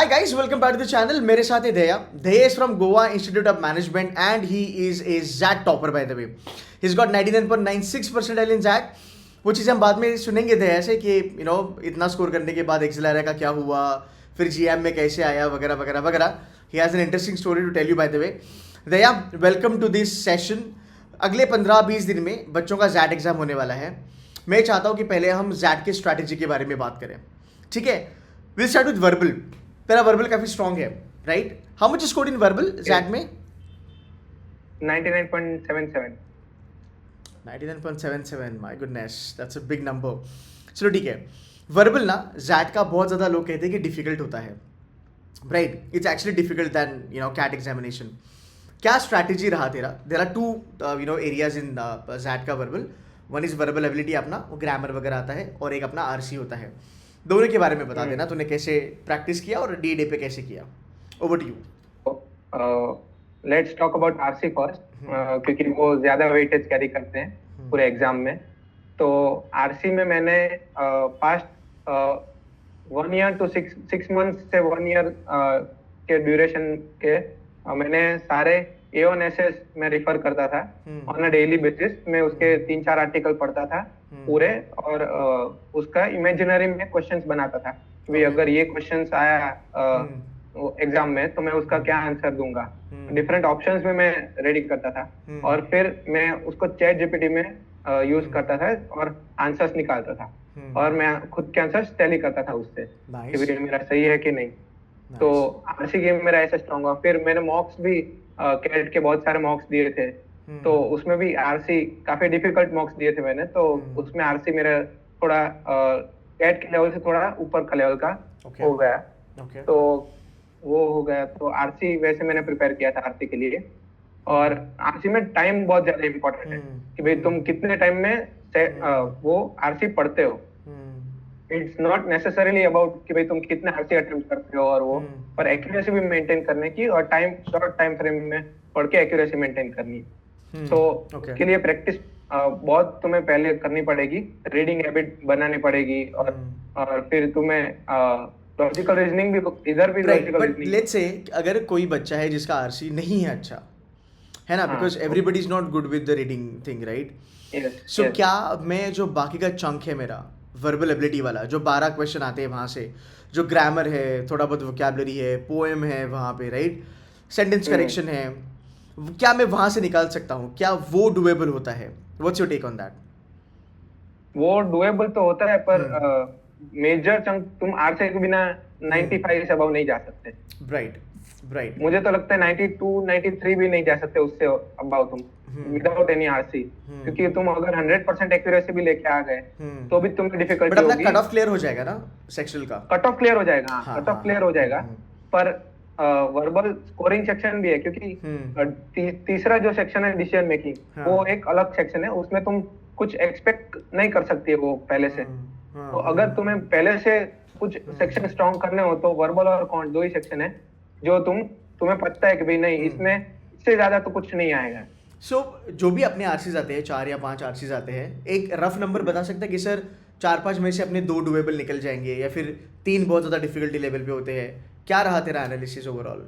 Hi guys, welcome back to the channel. मेरे साथ है दया. Daya is from Goa Institute of Management and he is a ZAT topper by the way. He's got 99.96 percentile in ZAT. वो चीज़ हम बाद में सुनेंगे दया से कि इतना स्कोर करने के बाद एक्सेलरा का क्या हुआ, फिर जीएम में कैसे आया वगैरह वगैरह वगैरह. He has an interesting story to tell you by the way. Daya, welcome to this session. अगले 15-20 दिन में बच्चों का ZAT एग्जाम होने वाला है. मैं चाहता हूँ कि पहले हम ZAT के स्ट्रैटेजी के बारे में बात करें. ठीक है, विल स्टार्ट विद वर्बल. तेरा वर्बल काफी स्ट्रांग है, right? How much scored in verbal ZAT में? 99.77. 99.77, my goodness, that's a big number. चलो ठीक है. वर्बल ना ZAT का बहुत ज़्यादा लोग कहते हैं कि डिफिकल्ट होता है, right? It's actually difficult than CAT examination. क्या स्ट्रैटेजी रहा तेरा? There are two areas in ZAT का verbal. One is verbal ability अपना, वो ग्रामर वगैरह आता है, और एक अपना RC होता है. दोनों के बारे में बता देना, तूने कैसे प्रैक्टिस किया और डे पे कैसे किया. Over to you. Let's talk about RC first, क्योंकि वो ज्यादा वेटेज कैरी करते हैं पूरे एग्जाम में. तो RC में मैंने पास्ट 1 ईयर टू 6 मंथ्स से 1 ईयर के ड्यूरेशन के मैंने सारे A1SS में रिफर करता था ऑन अ डेली बेसिस. मैं उसके 3-4 आर्टिकल पढ़ता था पूरे, और उसका इमेजिनरी में क्वेश्चंस बनाता था कि अगर ये क्वेश्चंस आया एग्जाम में तो मैं उसका क्या आंसर दूंगा. डिफरेंट ऑप्शंस में मैं रेडी करता था, और फिर मैं उसको चैट जीपीटी में यूज करता था और आंसर्स निकालता था, और मैं खुद के आंसर्स टैली करता था उससे कि मेरा सही है कि नहीं. तो RC गेम मेरा ऐसा स्ट्रॉन्ग हुआ. फिर मैंने मॉक्स भी कैट के बहुत सारे मॉक्स दिए थे, तो उसमें भी RC काफी डिफिकल्ट मॉक्स दिए थे मैंने. तो उसमें RC मेरा थोड़ा कैट के लेवल से थोड़ा ऊपर का लेवल का हो गया. तो वो हो गया. तो RC वैसे मैंने प्रिपेयर किया था RC के लिए. और RC में टाइम बहुत ज्यादा इम्पोर्टेंट है कि भाई तुम कितने टाइम में वो RC पढ़ते हो. इट्स नॉट नेसेसरीली अबाउट कि भाई तुम कितने RC अटेम्प्ट करते हो और वो, पर एक्यूरेसी भी मेंटेन करने की, और शॉर्ट टाइम फ्रेम में पढ़ के एक्यूरेसी मेंटेन करनी. तो उसके लिए प्रैक्टिस बहुत तुम्हें पहले करनी पड़ेगी, रीडिंग हैबिट बनानी पड़ेगी, और फिर तुम्हें लॉजिकल रीजनिंग भी, इधर भी लॉजिकल रीजनिंग. लेट्स से अगर कोई बच्चा है जिसका RC नहीं है अच्छा, है ना, because everybody is not good with the reading thing, right? So क्या मैं जो बाकी का चंक है मेरा वर्बल एबिलिटी वाला, जो 12 क्वेश्चन आते हैं वहाँ से, जो ग्रामर है, थोड़ा बहुत वोकैबुलरी है, पोएम है वहाँ पे, राइट, सेंटेंस करेक्शन है, क्या मैं वहाँ से निकाल सकता हूँ? क्या वो डुएबल होता है? What's your take on that? वो डुएबल तो होता है, पर मेजर चंक तुम RC के बिना 95 से अबव नहीं जा सकते. राइट. मुझे तो लगता है 92-93 भी नहीं जा सकते उससे अबव तुम विदाउट एनी RC, क्योंकि तुम अगर 100% एक्यूरेसी भी लेके आ गए तो भी तुम्हें डिफिकल्टी होगी. कट ऑफ क्लियर हो जाएगा ना सेक्शनल का? कट ऑफ क्लियर हो जाएगा, कट ऑफ क्लियर हो जाएगा. पर वर्बल स्कोरिंग सेक्शन भी है, क्योंकि तीसरा जो सेक्शन है डिसीजन मेकिंग, वो एक अलग सेक्शन है. उसमें तुम कुछ एक्सपेक्ट नहीं कर सकती है वो पहले से. तो अगर तुम्हें पहले से कुछ सेक्शन स्ट्रॉन्ग करने हो तो वर्बल और कॉन्ट 2 ही सेक्शन है जो तुम्हें पता है कि भाई नहीं, इसमें इससे ज्यादा तो कुछ नहीं आएगा. सो जो भी अपने RCs आते हैं, 4 या 5 RCs आते हैं, एक रफ नंबर बता सकता है कि सर 4-5 में से अपने 2 डुएबल निकल जाएंगे, या फिर 3 बहुत ज़्यादा डिफिकल्टी लेवल पे होते हैं? क्या रहा तेरा एनालिसिस ओवरऑल?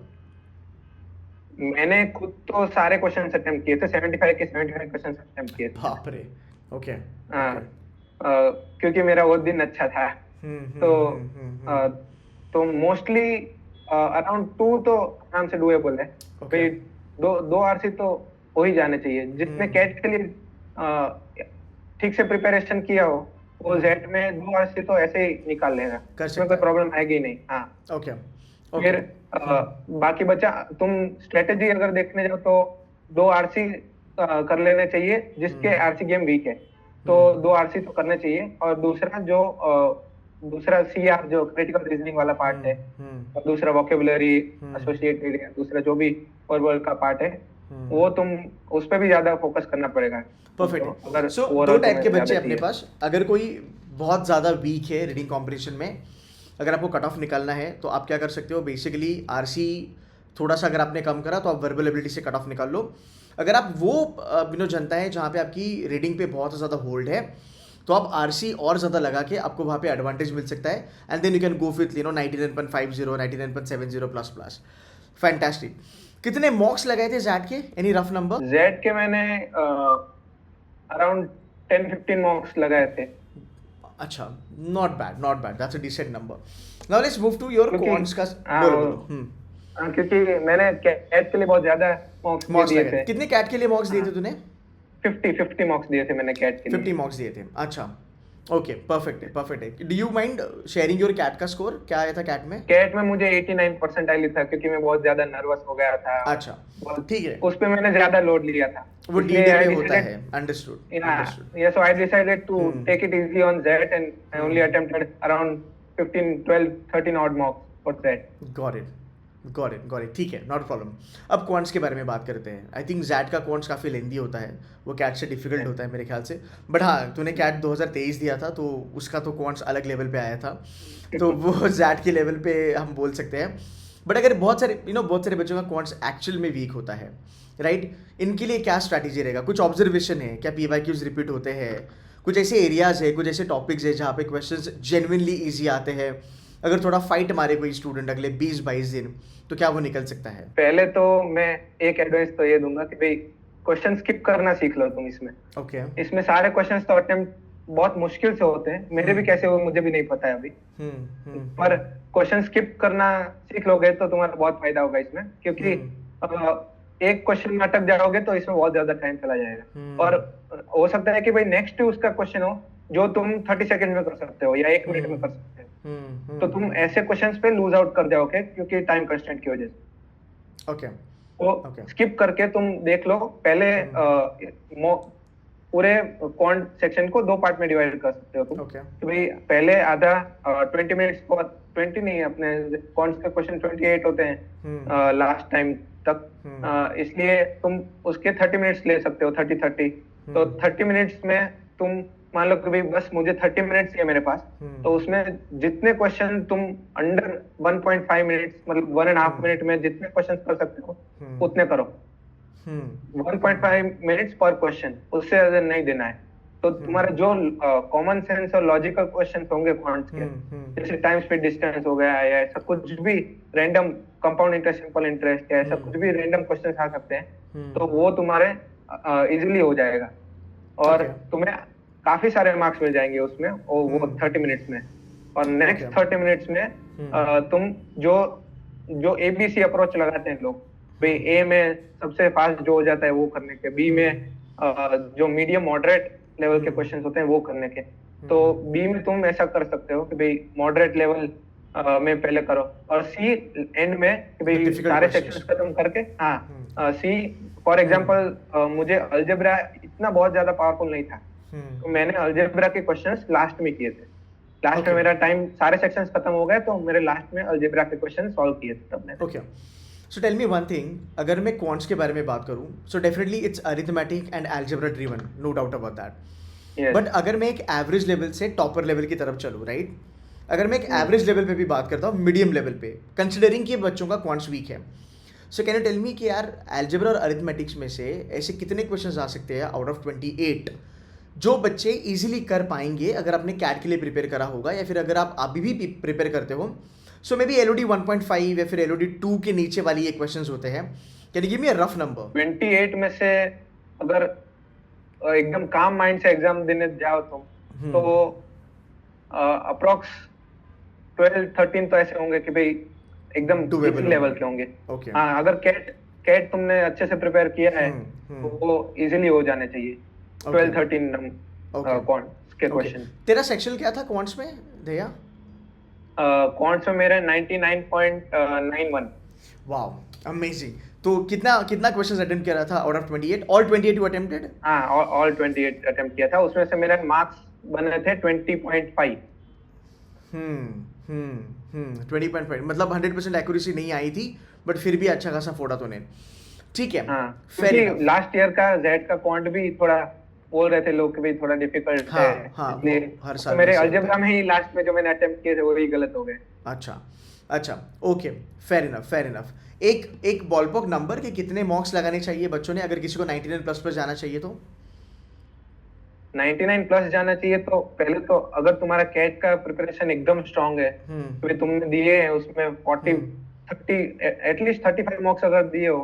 मैंने खुद तो सारे क्वेश्चन अटेम्प्ट किए थे, 75 के 75 क्वेश्चन अटेम्प्ट किए थे. बाप रे. ओके. क्योंकि मेरा वो दिन अच्छा था. तो मोस्टली अराउंड 2 तो आराम से डुएबल है. भाई 2 RC तो हो ही जाने चाहिए. जिसने कैट के लिए ठीक से प्रिपरेशन किया हो, वो ZAT में 2 RC तो ऐसे ही निकाल लेगा, उसमें कोई प्रॉब्लम आएगी नहीं. हाँ. ओके. फिर बाकी बचा, तुम स्ट्रेटेजी अगर देखने जाओ तो 2 RC कर लेने चाहिए. जिसके RC गेम वीक है तो 2 RC तो करने चाहिए. और दूसरा CR जो क्रिटिकल रीजनिंग वाला पार्ट है, और दूसरा वोकैबुलरी एसोसिएटेड है, दूसरा जो भी वर्बल का पार्ट है, वो तुम उस पे भी ज्यादा फोकस करना पड़ेगा. परफेक्ट. सो 2 टाइप के बच्चे अपने पास. अगर कोई बहुत ज़्यादा वीक है रीडिंग कॉम्पिटिशन में, अगर आपको कट ऑफ निकालना है तो आप क्या कर सकते हो? बेसिकली RC थोड़ा सा अगर आपने कम करा तो आप वर्बल एबिलिटी से कट ऑफ निकाल लो. अगर आप वो जनता है जहाँ पे आपकी रीडिंग पे बहुत ज़्यादा होल्ड है, तो आप आरसी और ज़्यादा लगा के आपको वहाँ पे एडवांटेज मिल सकता है, and then you can go with 99.50 99.70 plus plus. Fantastic. कितने मॉक्स लगाए थे जैट के, एनी रफ नंबर? जेड के मैंने अराउंड 10-15 मॉक्स लगाए थे, अच्छा, not bad, not bad, that's a decent number. Now let's move to your क्योंकि क्वांट्स का। हाँ, बोलो बोलो। क्योंकि मैंने कैट के लिए बहुत ज्यादा मॉक्स मॉक्स दिए लगाए थे। कितने कैट के लिए मॉक्स दिए थे तूने? 50 मॉक्स दिए थे मैंने कैट के लिए। 50 मॉक्स दिए थे, अच्छा। ओके, परफेक्ट है, परफेक्ट है। Do you mind sharing your CAT का स्कोर? क्या आया था कैट में? कैट में मुझे 89 परसेंटाइल था, क्योंकि मैं बहुत ज्यादा नर्वस हो गया था। अच्छा, ठीक है, उस पे मैंने ज्यादा लोड लिया था, वो इसलिए डीडे I पे होता decided- है। Understood, Yeah, understood. yeah, so I decided to Hmm. take it easy on that, and I only attempted around 15, 12, 13 odd mocks for that. Got it, got it, got it, ठीक है, not problem. अब quants के बारे में बात करते हैं। I think jet का क्वांट्स काफ़ी लेंदी होता है, वो कैट से डिफिकल्ट होता है मेरे ख्याल से। बट हाँ, तूने कैट 2023 दिया था, तो उसका तो क्वांट्स अलग लेवल पे आया था, तो वो जैट के लेवल पे हम बोल सकते हैं। बट अगर बहुत सारे बहुत सारे बच्चों का क्वांट्स एक्चुअल में वीक होता है, राइट, इनके लिए क्या स्ट्रैटेजी रहेगा? कुछ ऑब्जर्वेशन है क्या? PYQs रिपीट होते हैं? कुछ ऐसे एरियाज है, कुछ ऐसे टॉपिक्स है जहाँ पे क्वेश्चंस जेन्युइनली ईजी आते हैं? अगर थोड़ा फाइट मारे कोई स्टूडेंट अगले 20-22 दिन, तो क्या वो निकल सकता है? पहले तो मैं एक एडवाइस तो ये दूंगा कि भाई क्वेश्चन स्किप करना सीख लो तुम इसमें। ओके। इसमें सारे क्वेश्चंस तो अटेम्प्ट बहुत मुश्किल से होते हैं, मेरे भी कैसे हुए मुझे भी नहीं पता है अभी। पर क्वेश्चन स्किप करना सीख लोगे तो तुम्हारा बहुत फायदा होगा इसमें, क्योंकि एक क्वेश्चन में अटक जाओगे तो इसमें बहुत ज्यादा टाइम चला जाएगा। और हो सकता है कि भाई नेक्स्ट उसका क्वेश्चन हो जो तुम 30 सेकंड में कर सकते हो या 1 मिनट में कर सकते हो, तो तुम ऐसे क्वेश्चंस पे लूज आउट कर जाओगे क्योंकि टाइम कंस्ट्रेंट की वजह से। ओके, तो स्किप करके तुम देख लो, पहले पूरे क्वांट सेक्शन को 2 पार्ट में डिवाइड कर सकते हो तुम। तो भाई पहले आधा 20 मिनट्स को 20 नहीं, अपने क्वांट्स के क्वेश्चन 28 होते हैं लास्ट टाइम तक, इसलिए तुम उसके 30 मिनट्स ले सकते हो, 30-30। तो 30 मिनट्स में तुम मान लो कि भाई बस मुझे 30 मिनट्स है मेरे पास, तो उसमें जितने क्वेश्चन तुम अंडर 1.5 मिनट्स, मतलब 1.5 मिनट में जितने क्वेश्चन कर सकते हो उतने करो। 1.5 मिनट्स पर क्वेश्चन, उससे ज्यादा नहीं देना है। तो तुम्हारे जो कॉमन सेंस और लॉजिकल क्वेश्चन होंगे क्वांट्स के, जैसे टाइम स्पीड डिस्टेंस हो गया या ऐसा कुछ भी random compound interest, simple interest या ऐसा कुछ भी रैंडम क्वेश्चन आ सकते हैं, तो वो तुम्हारे इजीली हो जाएगा और तुम्हें काफी सारे मार्क्स मिल जाएंगे उसमें, और वो 30 मिनट्स में। और नेक्स्ट 30 मिनट्स में तुम जो ABC अप्रोच लगाते हैं लोग, भाई ए में सबसे फास्ट जो हो जाता है वो करने के, बी में जो मीडियम मॉडरेट लेवल के क्वेश्चंस होते हैं वो करने के, तो बी में तुम ऐसा कर सकते हो कि भाई मॉडरेट लेवल में पहले करो, और सी एंड में कि भाई सारे सेक्शंस खत्म करके, हाँ सी फॉर एग्जांपल मुझे अलजेब्रा इतना बहुत ज्यादा पावरफुल नहीं था, तो मैंने अलजेब्रा के क्वेश्चंस लास्ट में किए थे। लास्ट में मेरा टाइम सारे सेक्शंस खत्म हो गए, तो मेरे लास्ट में अलजेब्रा के क्वेश्चन सॉल्व किए थे तब मैंने। Okay, so tell me one thing, अगर मैं क्वांट्स के बारे में बात करूं, so definitely it's arithmetic and algebra driven, no doubt about that. But अगर मैं एक एवरेज लेवल से टॉपर लेवल की तरफ चलूं, राइट, अगर मैं एक एवरेज लेवल पे भी बात करता हूँ, मीडियम लेवल पे, कंसिडरिंग कि बच्चों का क्वांट्स वीक है, so can you tell me कि यार अलजेब्रा और अरिथमेटिक्स में से ऐसे कितने क्वेश्चंस आ सकते हैं आउट ऑफ 28 जो बच्चे इजीली कर पाएंगे अगर आपने कैट के लिए प्रिपेयर करा होगा, या फिर अगर आप अभी भी प्रिपेयर करते हो, सो मे बी LOD 1.5 या फिर LOD 2 के नीचे वाली ये क्वेश्चंस होते हैं। Can you give me a rough number? 28 में से अगर एकदम काम माइंड से एग्जाम देने जाओ तुम, तो अप्रोक्स 12-13 तो ऐसे होंगे कि भाई एकदम इजी लेवल के होंगे। हाँ, अगर कैट तुमने अच्छे से प्रिपेयर किया है तो वो इजीली हो जाने चाहिए। 12-13 क्वांट्स के क्वेश्चन। तेरा सेक्शन क्या था क्वांट्स में दया? क्वांट्स में मेरा 99.91। Wow, amazing. तो कितना क्वेश्चंस अटेम्प्ट किया था out of 28? All 28 you attempted? हाँ, ऑल 28 अटेम्प्ट किया था, उसमें से मेरे मार्क्स बने थे 20.5। 20.5 मतलब 100% एक्यूरेसी नहीं आई थी, बट फिर भी अच्छा खासा फोड़ा तूने। ठीक है, फिर लास्ट ईयर का जेड का क्वांट भी थोड़ा बोल रहे थे लोग कि भाई थोड़ा डिफिकल्ट है, इसलिए हर साल मेरे अलजेब्रा में ही लास्ट में जो मैंने अटेम्प्ट किए थे वो ही गलत हो गए। अच्छा, ओके, फेयर इनफ। एक बॉलपॉक नंबर के कितने मॉक्स लगाने चाहिए बच्चों ने अगर किसी को 99 प्लस पर जाना चाहिए तो? 99 प्लस जाना चाहिए। तो पहले तो अगर तुम्हारा कैट का प्रिपरेशन एकदम स्ट्रांग है, तो तुमने दिए हैं उसमें 40 30 एटलीस्ट 35 मॉक्स अगर दिए हो,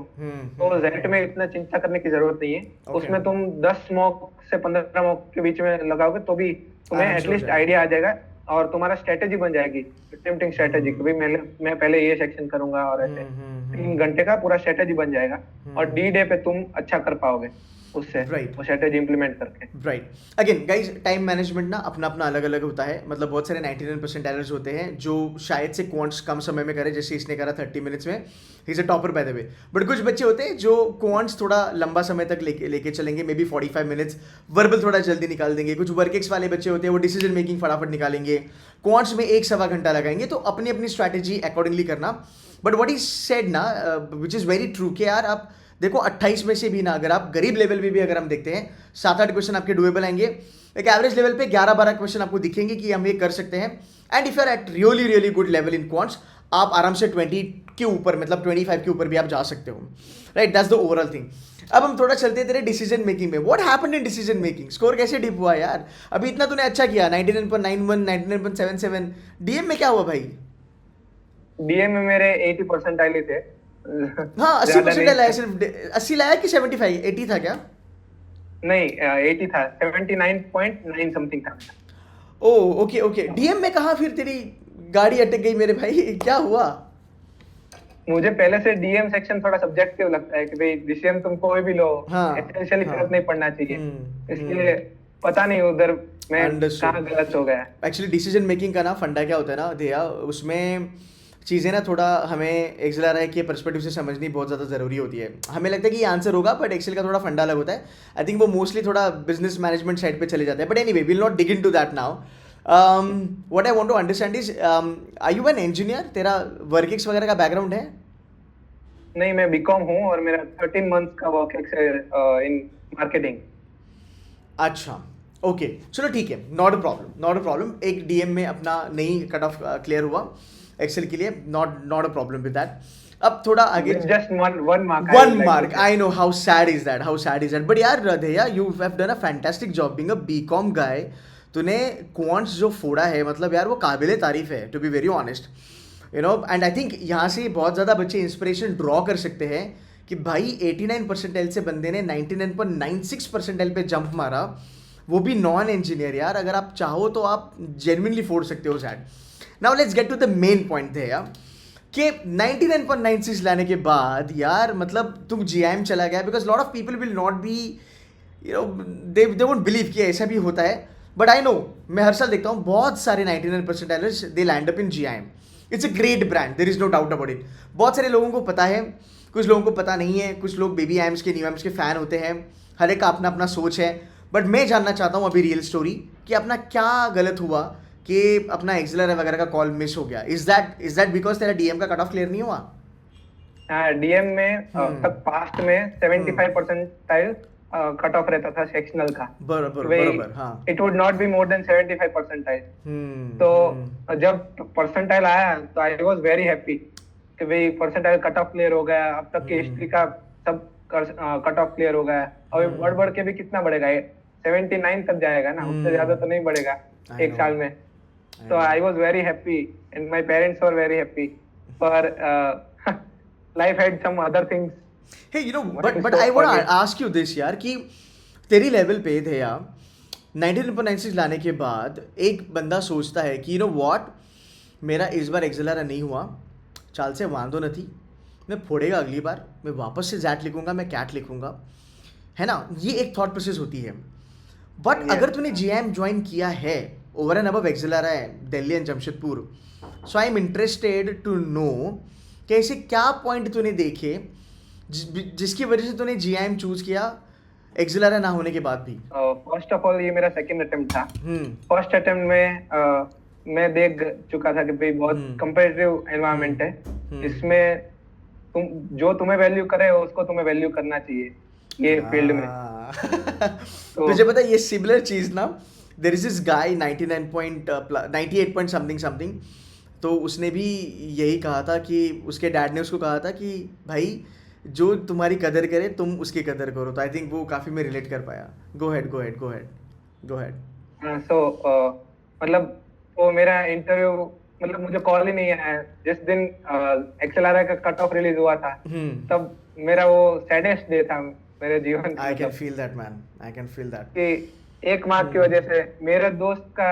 तो जेट में इतना चिंता करने की जरूरत नहीं है। Okay. उसमें तुम 10 मॉक से 15 मॉक के बीच में लगाओगे तो भी तुम्हें आराम से हो एटलीस्ट जाएगा। आइडिया आ जाएगा, और तुम्हारा स्ट्रेटेजी बन जाएगी, अटेम्प्टिंग स्ट्रेटेजी कि भाई मैं पहले ये सेक्शन करूंगा, और ऐसे 3 घंटे का पूरा स्ट्रेटेजी बन जाएगा, और डी डे पे तुम अच्छा कर पाओगे उससे, Right. वो स्ट्रेटेजी इंप्लीमेंट करके। Right. Again guys, time management ना अपना अपना अलग अलग होता है। मतलब बहुत सारे 99 परसेंटाइलर्स होते हैं जो शायद से क्वांट्स कम समय में करे, जैसे इसने करा 30 मिनट्स में, he is a topper bye the way. But कुछ बच्चे होते हैं जो क्वांट्स थोड़ा लंबा समय तक लेके चलेंगे, मे बी 45 मिनट्स, वर्बल थोड़ा जल्दी निकाल देंगे। कुछ वर्क एक्स वाले बच्चे होते हैं, वो डिसीजन मेकिंग फटाफट निकालेंगे, क्वांट्स में 1-1.25 घंटा लगाएंगे। तो अपनी अपनी स्ट्रैटेजी अकॉर्डिंगली करना। बट वट इज सेड ना, विच इज़ वेरी ट्रू, कि यार आप देखो 28 में से भी ना, अगर आप गरीब लेवल पे भी अगर हम देखते हैं 7-8 क्वेश्चन आपके डुएबल आएंगे। एक एवरेज लेवल पे 11-12 क्वेश्चन आपको दिखेंगे कि हम ये कर सकते हैं। And if you are at really really good level in quants, आप आराम से 20 के ऊपर, मतलब 25 के ऊपर भी आप जा सकते हो। Right, that's the overall thing. अब हम थोड़ा चलते तेरे डिसीजन मेकिंग में। What happened in decision making? Score कैसे डिप हुआ यार? अभी इतना तूने अच्छा किया, 99.91, 99.77, डीएम में क्या हुआ भाई? डीएम में मेरे 80 परसेंटाइल ही थे। हाँ, 80 ज्यादा परसेंट नहीं लाया, थे। सिर्फ 80 लाया कि 75? 80 था क्या? नहीं, 80 था, 79.9 समथिंग था। ओ ओके ओके। डीएम में कहाँ फिर तेरी गाड़ी अटक गई मेरे भाई? क्या हुआ? मुझे पहले से डीएम सेक्शन थोड़ा सब्जेक्टिव लगता है कि भाई डिसीजन तुम कोई भी लो, हाँ, एसेंशियली हाँ। फर्क नहीं पड़ना चाहिए। हम्म, इसलिए पता नहीं उधर मैं Understood. कहाँ गलत हो गया। एक्चुअली डिसीजन मेकिंग का ना फंडा क्या होता है ना दया, उसमें चीज़ें ना थोड़ा हमें एक्सेल आर के परस्पेक्टिव से समझनी बहुत ज़्यादा ज़रूरी होती है। हमें लगता है कि ये आंसर होगा, बट एक्सेल का थोड़ा फंडा अलग होता है। आई थिंक वो मोस्टली थोड़ा बिजनेस मैनेजमेंट साइड पे चले जाते हैं। But anyway, will not dig into that now. What I want to understand is, are you an engineer? तेरा वर्किंग्स वगैरह का बैकग्राउंड है? नहीं, मैं बीकॉम हूँ और मेरा 13 मंथ्स का वर्क इन मार्केटिंग। अच्छा, ओके, चलो ठीक है, not a problem, not a problem. एक डीएम में अपना नई कट ऑफ क्लियर हुआ एक्सेल के लिए, not a problem with that. अब थोड़ा आगे, just one mark. One mark, I know how sad is that, how sad is that. But यार Daya, you have done a fantastic job being a BCom guy. तूने quants जो फोड़ा है, मतलब यार वो काबिले तारीफ है, to be very honest, you know. And I think यहाँ से बहुत ज़्यादा बच्चे इंस्पिरेशन ड्रॉ कर सकते हैं कि भाई 89 परसेंटाइल से बंदे ने 99.96 परसेंटाइल पे जंप मारा, वो भी नॉन इंजीनियर। यार अगर आप चाहो तो आप जेन्युइनली फोड़ सकते हो sad. Now let's get to the main point थे यार, कि 99.96 लाने के बाद यार मतलब तुम जीआईएम चला गया, because lot of people will not be, you know, they won't believe कि ऐसा भी होता है। बट आई नो, मैं हर साल देखता हूँ बहुत सारे 99 percentilers they land up in GIM. It's a great brand, there is no doubt about it. बहुत सारे लोगों को पता है, कुछ लोगों को पता नहीं है, कुछ लोग बेबी एम्स के, न्यू एम्स के फ़ैन होते हैं, हर एक का अपना अपना सोच है। बट मैं जानना चाहता हूँ अभी रियल स्टोरी, कि अपना क्या गलत हुआ कि अपना एक्सेलर वगैरह का कॉल मिस हो गया। इज दैट बिकॉज तेरा डीएम का कट ऑफ क्लियर नहीं हुआ? हाँ, डीएम में तक पास्ट में 75 परसेंटाइल कट ऑफ रहता था सेक्शनल का। बराबर बराबर, हाँ। It would not be more than 75 percentile. तो जब परसेंटाइल आया तो आई वाज वेरी हैप्पी कि भाई परसेंटाइल कट ऑफ क्लियर हो गया, अब तक की हिस्ट्री का सब कट ऑफ क्लियर हो गया। और बढ़ बढ़ के भी कितना बढ़ेगा, ये 79 तक जाएगा ना, उससे ज्यादा तो नहीं बढ़ेगा एक साल में। तो I was very happy and my parents were very happy, पर life had some other things. Hey, you know, but I want to ask you this यार, कि तेरी लेवल पे थे यार 99.96 लाने के बाद एक बंदा सोचता है कि यू नो व्हाट, मेरा इस बार एक्सेलर नहीं हुआ, चाल से वांदो नहीं, मैं फोड़ेगा अगली बार, मैं वापस से जैट लिखूंगा, मैं कैट लिखूंगा, है ना। ये एक थॉट प्रोसेस होती है। बट अगर तूने जीएम ज्वाइन किया है, ओवर एंड अबव एक्सेलर है Delhi and Jamshedpur, so I am interested to know कि ऐसे क्या पॉइंट तूने देखे जिसकी वजह से तूने जीआईएम चूज किया एक्सेलर ना होने के बाद भी? फर्स्ट ऑफ ऑल ये मेरा सेकंड अटेम्प्ट था। फर्स्ट अटेम्प्ट में मैं देख चुका था कि भाई बहुत कंपेटिटिव एनवायरनमेंट है, इसमें तुम्हें वैल्यू करे उसको तुम्हें वैल्यू करना चाहिए ये फील्ड में। तुझे पता है ये सिमिलर चीज ना, there is this guy 98 point something, तो उसने भी यही कहा था कि उसके डैड ने उसको कहा था कि भाई जो तुम्हारी कदर करे तुम उसकी कदर करो। तो आई थिंक वो काफ़ी मैं रिलेट कर पाया। गो हेड। Go ahead. सो मतलब वो मेरा इंटरव्यू, मतलब मुझे कॉल ही नहीं आया जिस दिन एक्सेलरा का कट ऑफ रिलीज हुआ था, तब मेरा वो सैडेस्ट डे था मेरे जीवन का। आई कैन मतलब feel that man, I can feel that. कि एक मार्क की वजह से मेरे दोस्त का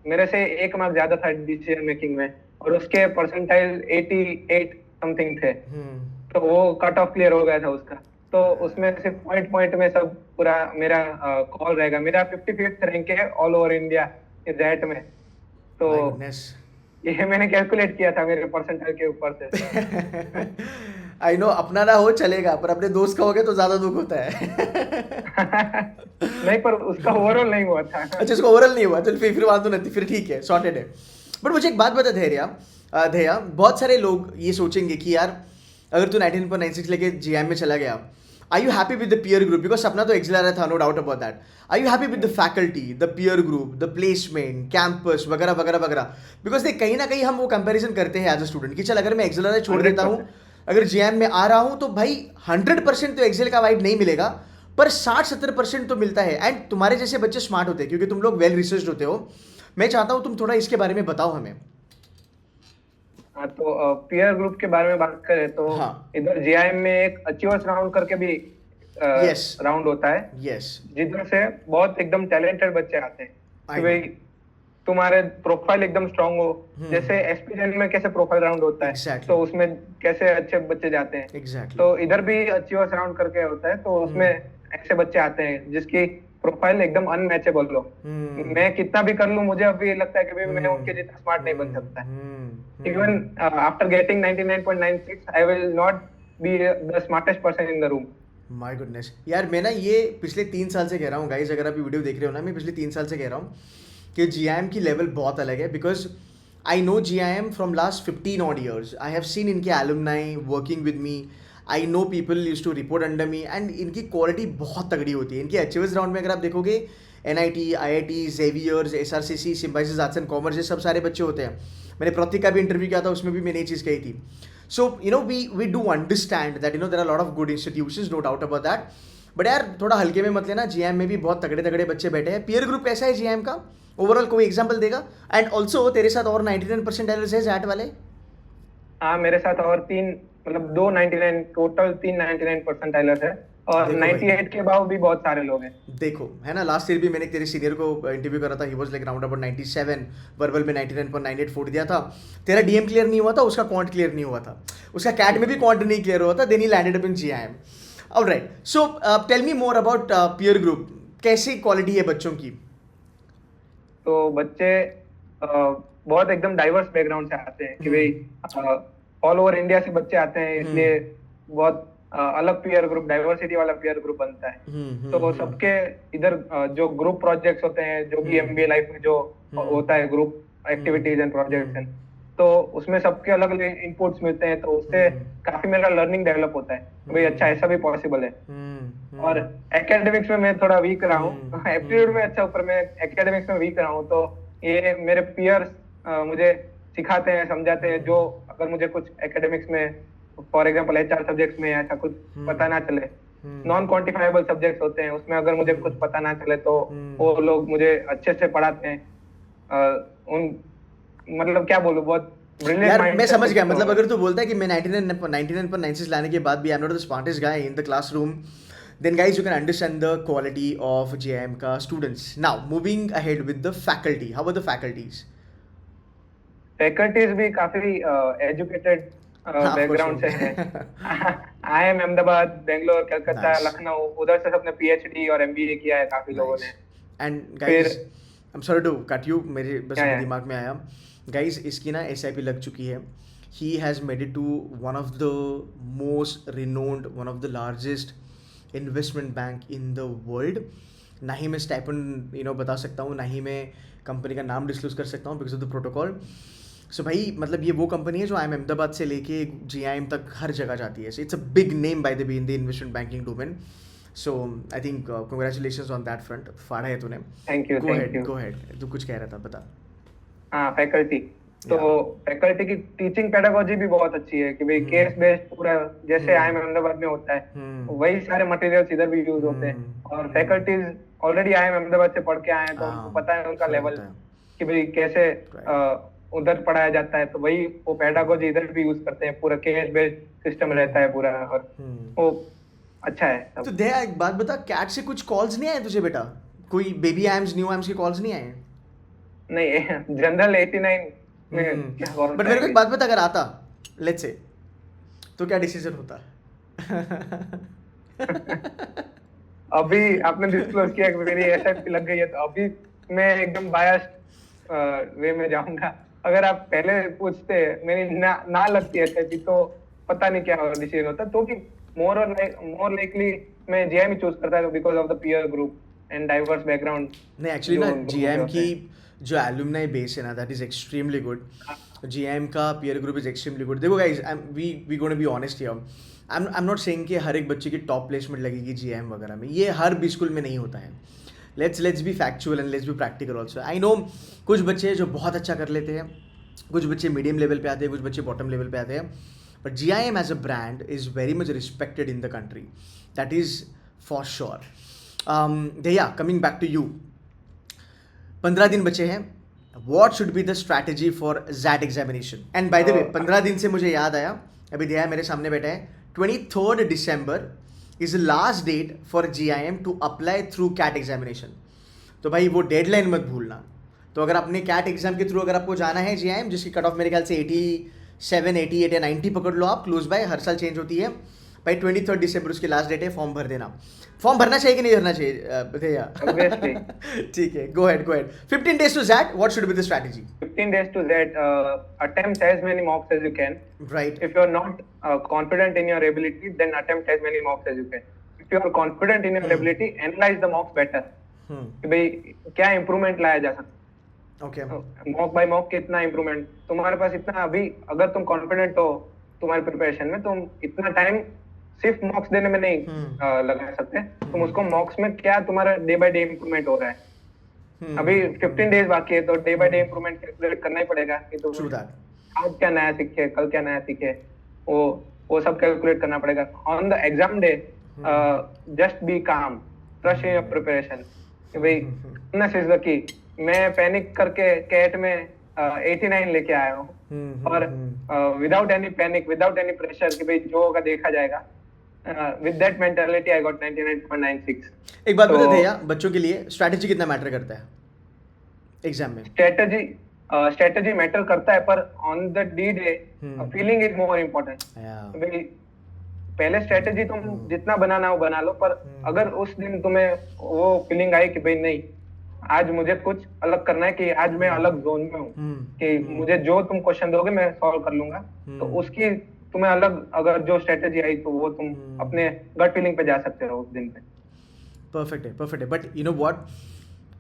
मेरे से एक मार्क ज्यादा था डिसीजन मेकिंग में, और उसके परसेंटाइल 88 समथिंग थे, तो वो कट ऑफ क्लियर हो गया था उसका। तो उसमें सिर्फ पॉइंट पॉइंट में सब पूरा मेरा कॉल रहेगा। मेरा 55th रैंक है ऑल ओवर इंडिया जैट में। तो माय गुडनेस। ये मैंने कैलकुलेट किया था मेरे परसेंटाइल के ऊपर से। आई नो, अपना ना हो चलेगा, पर अपने दोस्त का हो गया तो ज्यादा दुख होता है। नहीं, पर उसका ओवरऑल नहीं हुआ था। अच्छा, इसको ओवरऑल नहीं हुआ, चल फिर बात तो नहीं, फिर ठीक है, सॉर्टेड है। बट मुझे एक बात बता धैर्या, बहुत सारे लोग ये सोचेंगे कि यार अगर तू 19.96 लेके जीएम में चला गया, are you happy with the peer group? Because सपना तो एक्सेलरा था, no doubt about that. Are you happy with the faculty, the peer group, the placement, campus वगैरह वगैरह वगैरह? बिकॉज देख, कहीं ना कहीं हम वो कंपैरिजन करते हैं एज अ स्टूडेंट कि चल अगर मैं एक्सेलरा छोड़ देता हूँ, अगर जीएम में आ रहा हूँ, तो भाई 100% तो एक्सेल का वाइब नहीं मिलेगा, पर 60-70% तो मिलता है। एंड तुम्हारे जैसे बच्चे स्मार्ट होते हैं क्योंकि तुम लोग वेल रिसर्च होते हो। मैं चाहता हूँ तुम थोड़ा इसके बारे में बताओ हमें। हाँ, तो पीयर ग्रुप के बारे में बात करें तो हाँ। इधर जीआईएम में एक अचीवर्स राउंड करके भी यस राउंड होता है, यस, जिधर से बहुत एकदम टैलेंटेड बच्चे आते हैं I कि know. भाई तुम्हारे प्रोफाइल एकदम स्ट्रांग हो। जैसे एसपीजेन में कैसे प्रोफाइल राउंड होता है, Exactly. तो उसमें कैसे अच्छे बच्चे जाते हैं, एग्जैक्टली। तो इधर भी अचीवर्स राउंड करके होता है, तो उसमें ऐसे बच्चे आते हैं जिसकी प्रोफाइल एकदम अनमैचेबल हो। मैं कितना भी कर लूं, मुझे अभी लगता है कि भाई मैं उनके जितना स्मार्ट नहीं बन सकता। Even after getting 99.96 I will not be the smartest person in the room. My goodness यार, मैं ना ये पिछले 3 साल से कह रहा हूँ गाइज, अगर आप वीडियो देख रहे हो ना, मैं पिछले 3 साल से कह रहा हूँ कि जीआईएम की लेवल बहुत अलग है। Because I know GIM from last 15 odd years, I have seen इनके alumni working with me, I know people use to report under me, and इनकी क्वालिटी बहुत तगड़ी होती है। इनके अचीवर्स राउंड में अगर आप देखोगे, NIT, IIT, Xavier's, SRCC, Symbiosis arts and commerce, ये सब सारे बच्चे होते हैं। मैंने प्रतीक का भी इंटरव्यू किया था, उसमें भी मैंने ये चीज़ कही थी। So you know we do understand that there are lot of good institutions, no doubt about that. But यार थोड़ा हल्के में मत लेना, जीएम में भी बहुत तगड़े तगड़े बच्चे बैठे हैं। पीयर ग्रुप कैसा है जीएम का ओवरऑल, कोई एग्जांपल देगा? एंड ऑल्सो तेरे साथ और 99% है जैट वाले। हाँ, मेरे साथ और तीन, मतलब 299 टोटल, 399 परसेंटाइलर है, और 98 के अबाव भी बहुत सारे लोग हैं। देखो है ना, लास्ट ईयर भी मैंने तेरे सीनियर को इंटरव्यू करा था, he was like round about 97, verbal में 99.98 फोड़ दिया था। तेरा डीएम क्लियर नहीं हुआ था, उसका क्वांट क्लियर नहीं हुआ था, उसका कैट में भी क्वांट नहीं क्लियर हुआ था, then he landed up in GIM. Alright, so tell me more about peer group, कैसी क्वालिटी है बच्चों की? तो बच्चे बहुत एकदम डाइवर्स बैकग्राउंड से आते हैं कि भाई ऑल ओवर इंडिया से बच्चे आते हैं, इसलिए बहुत अलग पीयर ग्रुप, डाइवर्सिटी वाला पीयर ग्रुप बनता है। तो वो सबके इधर जो ग्रुप प्रोजेक्ट्स होते हैं, जो भी एमबीए लाइफ में जो होता है, group activities and projects and, तो उसमें सबके अलग अलग इनपुट्स मिलते हैं, तो उससे काफी मेरा लर्निंग डेवलप होता है भाई, अच्छा ऐसा भी पॉसिबल है। और एकेडमिक्स में मैं थोड़ा वीक रहा हूँ, एप्टीट्यूड में अच्छा, ऊपर मैं एकेडमिक्स में वीक रहा हूँ, तो ये मेरे पीयर्स मुझे सिखाते हैं, समझाते हैं, जो अगर मुझे कुछ एकेडमिक्स में, फॉर एग्जांपल एचआर सब्जेक्ट्स में ऐसा कुछ पता ना चले, नॉन क्वांटिफाइबल सब्जेक्ट्स होते हैं, उसमें अगर मुझे कुछ पता ना चले, तो वो लोग मुझे अच्छे से पढ़ाते हैं। उन मतलब क्या बोलूं, बहुत यार मैं समझ गया, मतलब अगर तू बोलता है कि मैं 99.96 लाने के बाद भी आई am not the smartest guy in the classroom, then guys you can understand the quality of JIM ka students. Now moving ahead with the faculty, how are the faculties? Faculties भी काफी एजुकेटेड बैकग्राउंड से हैं। I am Ahmedabad, Bangalore, Calcutta, Lucknow, उधर से सबने PhD और MBA किया है काफी लोगों ने। And guys I am sorry to cut you, मेरे बस दिमाग में आया गाइस, इसकी ना एसआईपी लग चुकी है। He has made it to one of the most renowned, one of the largest investment bank in the world. ना ही मैं स्टाइपेंड बता सकता हूँ, ना ही मैं कंपनी का नाम डिस्क्लोज कर सकता हूँ बिकॉज ऑफ द प्रोटोकॉल। सो भाई मतलब ये वो कंपनी है जो आई एम अहमदाबाद से लेके जीआईएम तक हर जगह जाती है। So it's a big name by the way in the investment banking domain. So I think congratulations on that front, फाड़ा है तूने। थैंक यू, गो अहेड, तू कुछ कह रहा था, बता। हाँ, फैकल्टी तो फैकल्टी की टीचिंग पेडागोजी भी बहुत अच्छी है कि भाई केस बेस्ड पूरा जैसे आईएम अहमदाबाद में होता है वही सारे मटेरियल्स इधर भी यूज होते हैं और फैकल्टीज ऑलरेडी आईएम अहमदाबाद से पढ़ के आए हैं तो उनको पता है उनका लेवल कि भाई कैसे उधर पढ़ाया जाता है, तो वही वो पेडागोजी इधर भी यूज करते हैं, पूरा केस बेस्ड सिस्टम रहता है पूरा और वो अच्छा है सब। तो दया एक बात बता, कैट से कुछ कॉल्स नहीं आए तुझे बेटा? कोई बेबी एम्स न्यू एम्स के कॉल्स नहीं आए? नहीं, जनरल 89 में क्या कॉल? बट मेरे को एक बात बता, अगर आता लेट्स से तो क्या डिसीजन होता? अभी आपने डिस्क्लोज किया कि मेरी एसआईपी लग गई है तो अभी मैं एकदम बायस्ड वे में जाऊंगा। अगर आप पहले पूछते मेरी ना लगती एसआईपी तो पता नहीं क्या डिसीजन होता, तो कि मोर लाइकली मैं जीआईएम चूज करता है because of the peer group and diverse background. नहीं एक्चुअली ना जीआईएम की जो एलुमनाई बेस है ना that is extremely good. GIM का peer group is extremely good. देखो guys, we gonna be honest here, I am not saying कि हर एक बच्चे की टॉप प्लेसमेंट लगेगी जीआईएम वगैरह में, ये हर भी स्कूल में नहीं होता है। Let's be factual and let's be practical also. I know कुछ बच्चे जो बहुत अच्छा कर लेते हैं, कुछ बच्चे मीडियम लेवल पे आते हैं, कुछ बच्चे बॉटम लेवल पे आते हैं, but GIM as a brand is very much respected in the country, that is for sure. Daya, coming back to you, 15 दिन बचे हैं, what should be the strategy for ZAT examination? And by the way, 15 दिन से मुझे याद आया, अभी दया मेरे सामने बैठा है, 23rd December is the last date for GIM to apply through CAT examination. तो भाई वो डेडलाइन मत भूलना। तो अगर अपने CAT एग्जाम के थ्रू अगर आपको जाना है GIM, जिसकी कट ऑफ मेरे ख्याल से 87, 88 या 90 पकड़ लो आप, क्लोज बाय, हर साल चेंज होती है भाई, 23rd December उसकी लास्ट डेट है, फॉर्म भर देना। फॉर्म भरना चाहिए कि नहीं भरना चाहिए भैया? ठीक है, go ahead 15 days to ZAT, what should be the strategy? 15 days to ZAT, attempt as many mocks as you can. Right. If you are not confident in your ability, then attempt as many mocks as you can. If you are confident in your ability, analyze the mocks better. कि भाई क्या improvement लाया जा सकता है। Okay. Mock bye mock कितना improvement तुम्हारे पास, इतना अभी अगर तुम कॉन्फिडेंट हो तुम्हारी प्रिपरेशन में, तुम इतना टाइम सिर्फ मॉक्स देने में नहीं लगा सकते, तुम उसको मॉक्स में क्या तुम्हारा डे बाय डे इम्प्रूवमेंट हो रहा है। अभी 15 डेज बाकी है तो day by day improvement calculate करना ही पड़ेगा कि तुम आज क्या नया सीखे, कल क्या नया सीखे, वो सब कैलकुलेट करना पड़ेगा। On the exam day just be काम, ट्रस्ट इन योर प्रिपरेशन कि भाई फुलनेस इज द की। मैं पैनिक करके कैट में 89 लेके आया हूँ और without any panic, without any pressure कि भाई जो होगा देखा जाएगा, with that mentality I got 99.96. एक बात बता भैया, बच्चों के लिए स्ट्रैटेजी कितना मैटर करता है एग्जाम में? स्ट्रैटेजी मैटर करता है, पर on the D day feeling is more important. पहले स्ट्रैटेजी तुम जितना बनाना हो बना लो, पर अगर उस दिन तुम्हें वो फीलिंग आई कि भाई नहीं आज मुझे कुछ अलग करना है, कि आज मैं अलग जोन में हूँ, कि मुझे जो तुम क्वेश्चन दोगे मैं सॉल्व कर लूंगा, तो उसकी तुम्हें अलग अगर जो स्ट्रेटेजी आई तो वो तुम अपने गट फीलिंग पे जा सकते हो उस दिन पे। परफेक्ट है। बट यू नो व्हाट,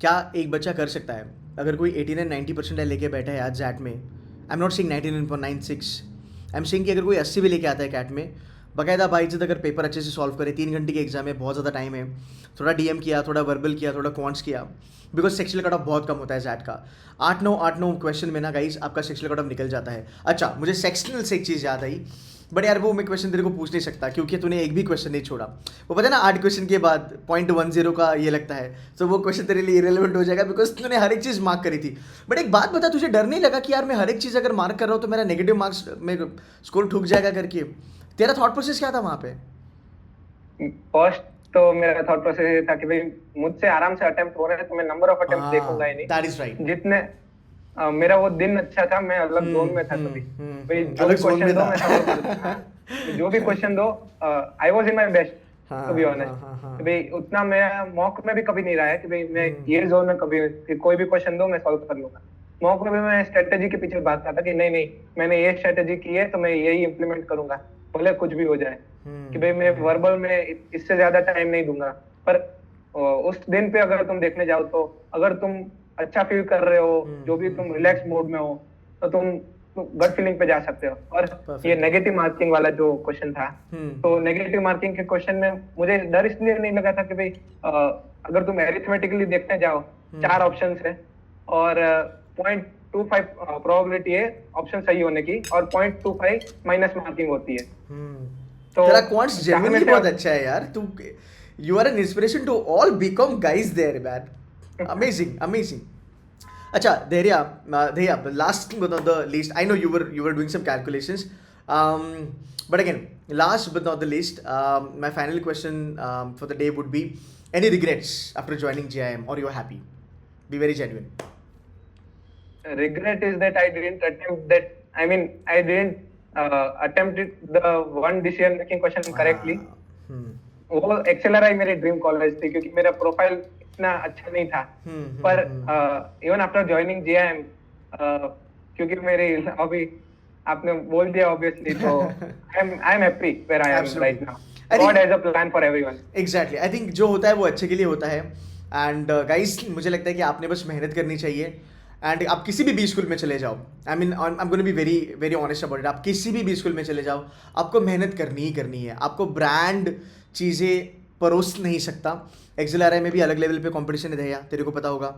क्या एक बच्चा कर सकता है अगर कोई 89-90% लेके बैठा है आज जैट में? आई am not saying 99.96, I am saying कि अगर कोई 80 भी लेके आता है कैट में, बाकायदा बाइज्जत अगर पेपर अच्छे से सॉल्व करे, 3 घंटे के एग्जाम है, बहुत ज़्यादा टाइम है, थोड़ा डीएम किया, थोड़ा वर्बल किया, थोड़ा क्वांट्स किया, बिकॉज सेक्शुअल कट ऑफ बहुत कम होता है जैट का। 8-9 क्वेश्चन में ना गाइस आपका सेक्शुअल कट ऑफ निकल जाता है। अच्छा, मुझे सेक्शनल से एक चीज़ याद आई, बट यार वो मैं क्वेश्चन तेरे को पूछ नहीं सकता क्योंकि तूने एक भी क्वेश्चन नहीं छोड़ा। वो पता है ना 8 क्वेश्चन के बाद 0.10 का ये लगता है, तो वो क्वेश्चन तेरे लिए इरेलेवेंट हो जाएगा बिकॉज तूने हर एक चीज़ मार्क करी थी। बट एक बात बता, तुझे डर नहीं लगा कि यार मैं हर एक चीज़ अगर मार्क कर रहा हूँ तो मेरा नेगेटिव मार्क्स में स्कोर ठुक जाएगा करके? तेरा थॉट प्रोसेस क्या था वहाँ पे? फर्स्ट तो मेरा थॉट प्रोसेस ये था कि भाई मुझसे आराम से अटेम्प्ट हो रहे हैं तो मैं नंबर ऑफ अटेम्प्ट देखूंगा ही नहीं। That is right. जितने मेरा वो दिन अच्छा था, मैं अलग जोन में था तभी, भाई जो भी क्वेश्चन दो मैं सॉल्व कर दूंगा, जो भी क्वेश्चन दो I was in my best to be honest. भाई उतना मैं मॉक में भी कभी नहीं रहा है कि भाई मैं ये जोन में कभी कोई भी क्वेश्चन दो मैं सॉल्व कर लूंगा। मॉक में भी मैं स्ट्रेटेजी के पीछे भागता था कि नहीं मैंने ये स्ट्रेटेजी की है तो मैं यही इंप्लीमेंट करूंगा भले कुछ भी हो जाए, कि भाई मैं वर्बल में इससे ज्यादा टाइम नहीं दूंगा। पर उस दिन पे अगर तुम देखने जाओ तो अगर तुम अच्छा फील कर रहे हो, जो भी तुम रिलैक्स मोड में हो, तो तुम गट फीलिंग पे जा सकते हो। और ये नेगेटिव मार्किंग वाला जो क्वेश्चन था, तो नेगेटिव मार्किंग के क्वेश्चन में मुझे डर इसलिए नहीं लगा था कि भाई अगर तुम एरिथमेटिकली देखने जाओ 4 ऑप्शंस है और 0.25 प्रोबेबिलिटी है ऑप्शन सही होने की, और 0.25 माइनस मार्किंग होती है। तो तेरा क्वांट्स चार में जेन्युइनली से बहुत अच्छा है यार तू. You are an inspiration to all BCom guys there man. Amazing amazing. अच्छा Dhairya, Dhairya, last but not the least, I know you were doing some calculations, but again, last but not the least, my final question for the day would be, any regrets after joining GIM, or you're happy? Be very genuine. regret is that I didn't attempt that. I mean, I didn't attempt it, the one decision making question correctly. Hmm. वो एक्सेलराई मेरी dream college थी, क्योंकि मेरा profile इतना अच्छा नहीं था। पर इवन आफ्टर ज्वाइनिंग जेएम, क्योंकि मेरी अभी आपने बोल दिया ऑब्वियसली, तो I am happy where I am Absolutely. Right now. I think- God has a plan for everyone. Exactly, I think जो होता है वो अच्छे के लिए होता है. एंड गाइस मुझे लगता है कि आपने बस मेहनत करनी चाहिए. एंड आप किसी भी स्कूल में चले जाओ, I mean I am gonna be very very honest about it, आप किसी भी स्कूल में चले जाओ, आपको मेहनत करनी ही करनी है. आपको ब्रांड चीज़ें परोस नहीं सकता. एक्सेलआरआई में भी अलग लेवल पे कंपटीशन है भैया, तेरे को पता होगा.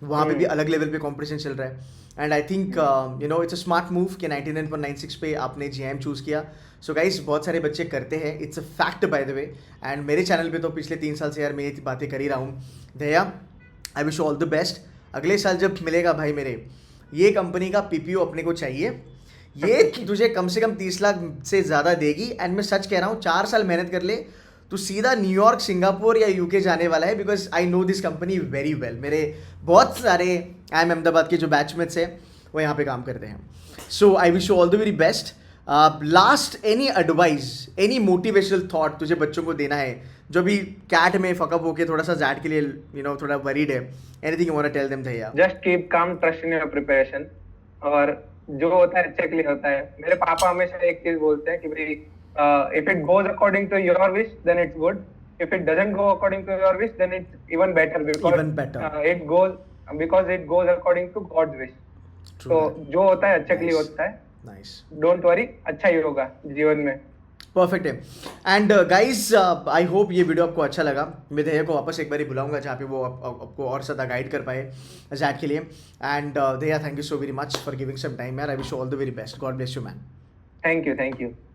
वहाँ पे भी अलग लेवल पे कंपटीशन चल रहा है. And I think you know it's a smart move कि 99.96 पे आपने जीएम चूज़ किया. सो गाइस बहुत सारे बच्चे करते हैं, it's a fact bye the way. And मेरे चैनल पे तो पिछले 3 साल से यार मैं ये बातें कर ही रहा हूँ. Daya, I wish all the best. अगले साल जब मिलेगा भाई मेरे, ये कंपनी का पीपीओ अपने को चाहिए. ये तुझे कम से कम 30 लाख से ज़्यादा देगी. एंड मैं सच कह रहा हूँ, 4 साल मेहनत कर ले, तू सीधा न्यूयॉर्क, सिंगापुर या यूके जाने वाला है. Because I no this company very well. मेरे बहुत सारे IIM अहमदाबाद के जो बैचमेट्स हैं वो यहाँ पे काम करते हैं. So I wish you all the very best. Last, any advice, any motivational thought तुझे बच्चों को देना है जो भी कैट में फकअप होके थोड़ा सा जैट के लिए यू नो थोड़ा वरीड है? Anything you want to tell them भैया? Just keep calm, trust in your preparation, और जो होता है अच्छे के लिए होता है. मेरे पापा हमेशा एक चीज बोलते हैं कि भाई, if it goes according to your wish then it's good, if it doesn't go according to your wish then it's even better, Even better. Because it goes according to God's wish. तो जो होता है अच्छे के लिए होता है. Nice. Don't worry, अच्छा ही होगा जीवन में. परफेक्ट है. एंड गाइज आई होप ये वीडियो आपको अच्छा लगा. मैं दया को वापस एक बार ही बुलाऊंगा जहाँ पे वो आपको और ज़्यादा गाइड कर पाए जैट के लिए. And Daya, thank you so very much for giving some time यार. I wish you all the very best. God bless you man. Thank you.